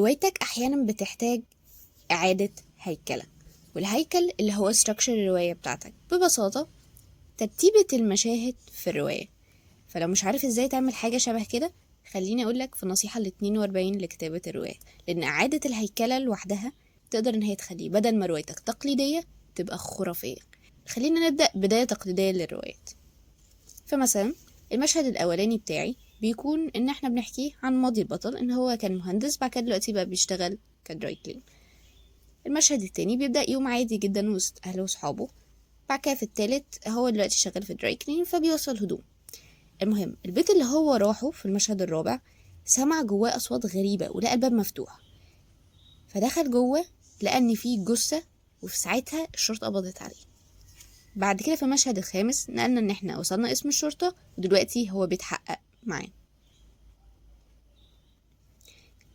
روايتك أحيانا بتحتاج إعادة هيكلة، والهيكل اللي هو structure الرواية بتاعتك ببساطة ترتيبة المشاهد في الرواية. فلو مش عارف ازاي تعمل حاجة شبه كده، خليني أقولك في النصيحة 42 لكتابة الرواية، لأن إعادة الهيكلة لوحدها تقدر إن هي تخلي بدل ما روايتك تقليدية تبقى خرافية. خلينا نبدأ بداية تقليدية للروايات. فمثلا المشهد الأولاني بتاعي بيكون إن احنا بنحكي عن ماضي البطل، إن هو كان مهندس بعد كده دلوقتي بقى بيشتغل كدراي كلين. المشهد التاني بيبدأ يوم عادي جدا وسط أهله وصحابه، بعد كده في التالت هو دلوقتي شغال في دراي كلين فبيوصل هدوم. المهم البيت اللي هو راحه في المشهد الرابع سمع جواه أصوات غريبة ولقى الباب مفتوح، فدخل جوه لقى إن فيه جثة، وفي ساعتها الشرطة قبضت عليه. بعد كده في المشهد الخامس نقلنا إن احنا وصلنا اسم الشرطة ودلوقتي هو بيتحقق معاه.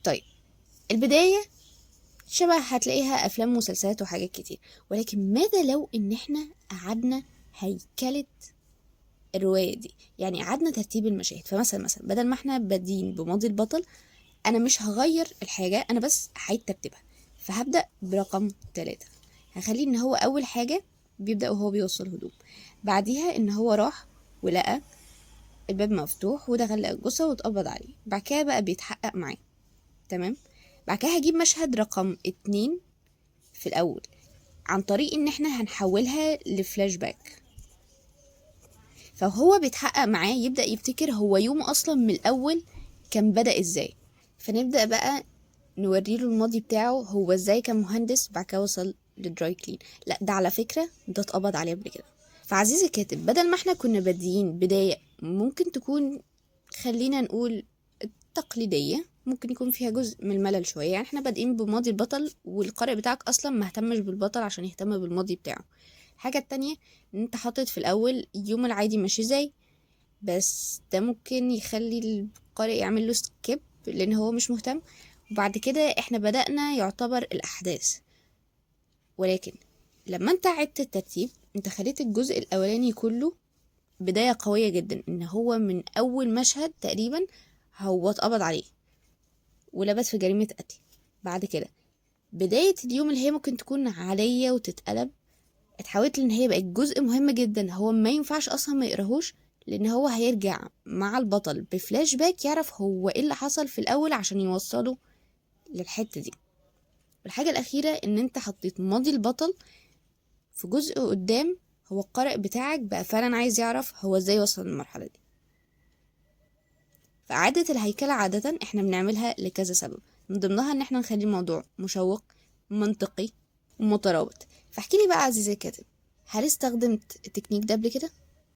طيب البداية شبه هتلاقيها أفلام ومسلسلات وحاجات كتير، ولكن ماذا لو إن احنا قعدنا هيكلة الرواية دي؟ يعني قعدنا ترتيب المشاهد. فمثلا بدل ما احنا بادين بماضي البطل، أنا مش هغير الحاجة، أنا بس هعيد ترتيبها. فهبدأ برقم 3، هخليه إن هو أول حاجة بيبدأ وهو بيوصل هدوم، بعديها إن هو راح ولقى الباب مفتوح ودخل لقى الجثة واتقبض عليه، بعد كده بقى بيتحقق معاه. تمام. بعد كده هجيب مشهد رقم 2 في الأول عن طريق إن احنا هنحولها لفلاش باك، فهو بيتحقق معاه يبدأ يفتكر هو يومه أصلا من الأول كان بدأ إزاي. فنبدأ بقى نوريله الماضي بتاعه، هو إزاي كان مهندس بعد كده وصل للدراي كلين، لا ده على فكرة ده اتقبض عليه قبل كده. فعزيزي الكاتب، بدل ما احنا كنا بادئين بداية ممكن تكون خلينا نقول تقليدية، ممكن يكون فيها جزء من الملل شوية، يعني احنا بادئين بماضي البطل والقارئ بتاعك أصلا ما اهتمش بالبطل عشان يهتم بالماضي بتاعه. الحاجة التانية ان انت حاطط في الأول يوم العادي ماشي ازاي، بس ده ممكن يخلي القارئ يعمل له سكيب لأن هو مش مهتم. وبعد كده احنا بدأنا يعتبر الأحداث، ولكن لما انت عدت الترتيب انت خليت الجزء الأولاني كله بداية قوية جدا، ان هو من أول مشهد تقريبا هو اتقبض عليه ولبس في جريمة قتل. بعد كده بداية اليوم اللي هي ممكن تكون عادية وتتقلب، اتحولت لان هي بقت جزء مهم جدا هو ما ينفعش اصلا ما يقراهوش، لان هو هيرجع مع البطل بفلاش باك يعرف هو ايه اللي حصل في الاول عشان يوصله للحتة دي. والحاجة الاخيرة ان انت حطيت ماضي البطل في جزء قدام، هو القارئ بتاعك بقى فعلا عايز يعرف هو ازاي وصل للمرحلة دي. فإعادة الهيكلة عادة احنا بنعملها لكذا سبب، من ضمنها ان احنا نخلي الموضوع مشوق منطقي ومترابط. فاحكي لي بقى عزيزي الكاتب، هل استخدمت التكنيك ده قبل كده؟